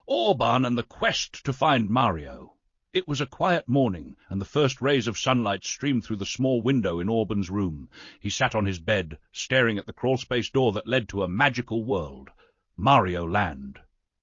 Orban and the quest to find Mario. It was a quiet morning, and the first rays of sunlight streamed through the small window in Orban's room. He sat on his bed, staring at the crawlspace door that led to a magical world, Mario Land.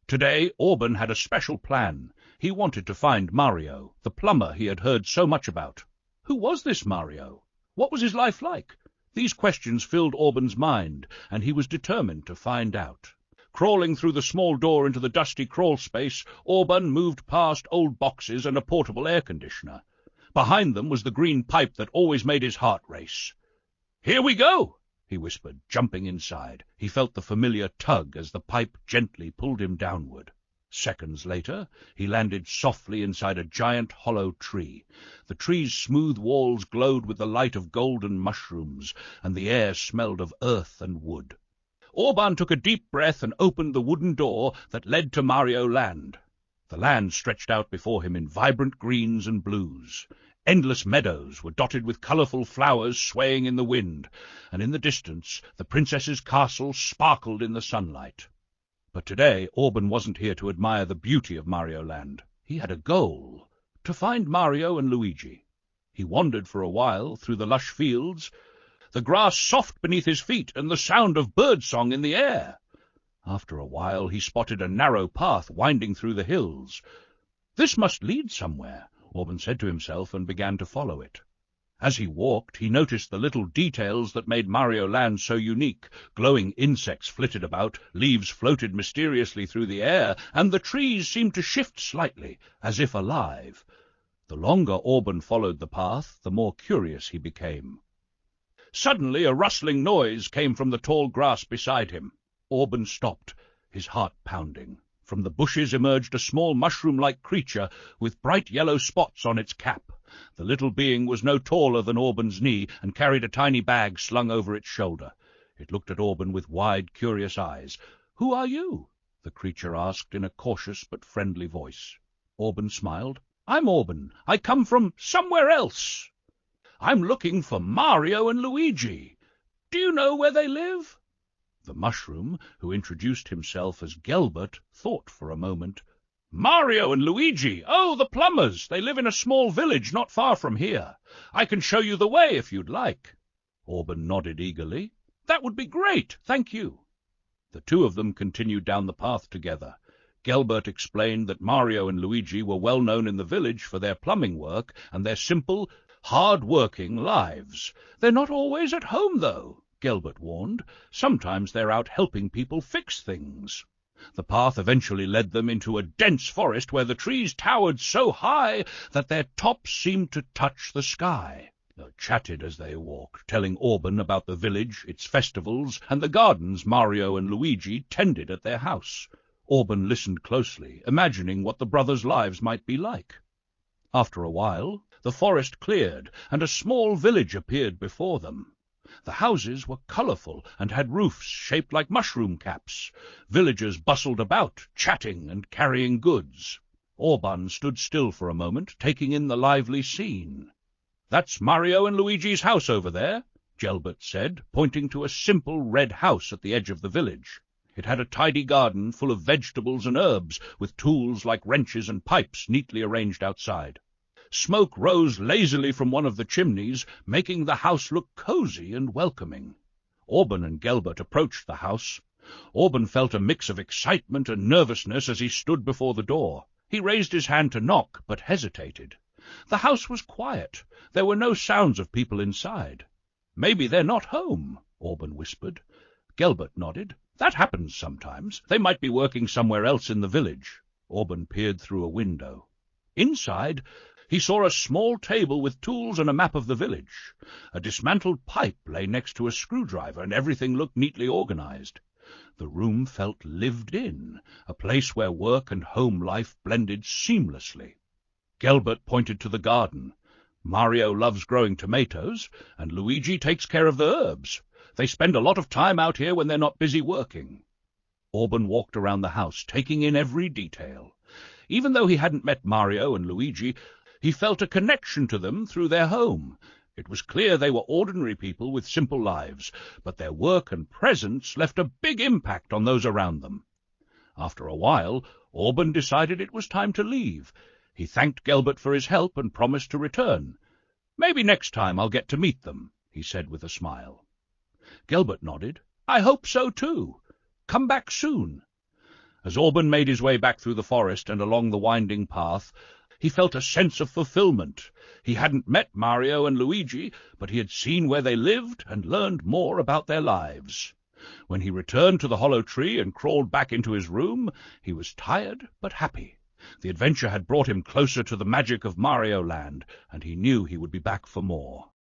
Today, Orban had a special plan. He wanted to find Mario, the plumber he had heard so much about. Who was this Mario? What was his life like? These questions filled Orban's mind, and he was determined to find out. Crawling through the small door into the dusty crawl-space, Orban moved past old boxes and a portable air conditioner. Behind them was the green pipe that always made his heart race. "Here we go!" he whispered, jumping inside. He felt the familiar tug as the pipe gently pulled him downward. Seconds later, he landed softly inside a giant hollow tree. The tree's smooth walls glowed with the light of golden mushrooms, and the air smelled of earth and wood. Orban took a deep breath and opened the wooden door that led to Mario Land. The land stretched out before him in vibrant greens and blues. Endless meadows were dotted with colourful flowers swaying in the wind, and in the distance the princess's castle sparkled in the sunlight. But today Orban wasn't here to admire the beauty of Mario Land. He had a goal: to find Mario and Luigi. He wandered for a while through the lush fields, the grass soft beneath his feet and the sound of birdsong in the air. After a while he spotted a narrow path winding through the hills. This must lead somewhere, Orban said to himself, and began to follow it. As he walked, he noticed the little details that made Mario Land so unique. Glowing insects flitted about, leaves floated mysteriously through the air, and the trees seemed to shift slightly, as if alive. The longer Orban followed the path, the more curious he became. Suddenly a rustling noise came from the tall grass beside him. Orban stopped, his heart pounding. From the bushes emerged a small mushroom-like creature with bright yellow spots on its cap. The little being was no taller than Orban's knee and carried a tiny bag slung over its shoulder. It looked at Orban with wide, curious eyes. "Who are you?" the creature asked in a cautious but friendly voice. Orban smiled. "I'm Orban. I come from somewhere else. I'm looking for Mario and Luigi. Do you know where they live?" The mushroom, who introduced himself as Gelbert, thought for a moment. "Mario and Luigi! Oh, the plumbers! They live in a small village not far from here. I can show you the way if you'd like." Orban nodded eagerly. "That would be great, thank you." The two of them continued down the path together. Gelbert explained that Mario and Luigi were well known in the village for their plumbing work and their simple, hard-working lives. "They're not always at home, though," Gelbert warned. "Sometimes they're out helping people fix things." The path eventually led them into a dense forest where the trees towered so high that their tops seemed to touch the sky. They chatted as they walked, telling Orban about the village, its festivals, and the gardens Mario and Luigi tended at their house. Orban listened closely, imagining what the brothers' lives might be like. After a while, the forest cleared, and a small village appeared before them. The houses were colourful and had roofs shaped like mushroom caps. Villagers bustled about, chatting and carrying goods. Orban stood still for a moment, taking in the lively scene. "That's Mario and Luigi's house over there," Gelbert said, pointing to a simple red house at the edge of the village. It had a tidy garden full of vegetables and herbs, with tools like wrenches and pipes neatly arranged outside. Smoke rose lazily from one of the chimneys, making the house look cosy and welcoming. Orban and Gelbert approached the house. Orban felt a mix of excitement and nervousness as he stood before the door. He raised his hand to knock, but hesitated. The house was quiet. There were no sounds of people inside. "Maybe they're not home," Orban whispered. Gelbert nodded. "That happens sometimes. They might be working somewhere else in the village." Orban peered through a window. Inside, he saw a small table with tools and a map of the village. A dismantled pipe lay next to a screwdriver, and everything looked neatly organized. The room felt lived in, a place where work and home life blended seamlessly. Gelbert pointed to the garden. "Mario loves growing tomatoes, and Luigi takes care of the herbs. They spend a lot of time out here when they're not busy working." Orban walked around the house, taking in every detail. Even though he hadn't met Mario and Luigi, he felt a connection to them through their home. It was clear they were ordinary people with simple lives, but their work and presence left a big impact on those around them. After a while, Orban decided it was time to leave. He thanked Gelbert for his help and promised to return. "Maybe next time I'll get to meet them," he said with a smile. Gelbert nodded. "I hope so, too. Come back soon." As Orban made his way back through the forest and along the winding path, he felt a sense of fulfillment. He hadn't met Mario and Luigi, but he had seen where they lived and learned more about their lives. When he returned to the hollow tree and crawled back into his room, he was tired but happy. The adventure had brought him closer to the magic of Mario Land, and he knew he would be back for more.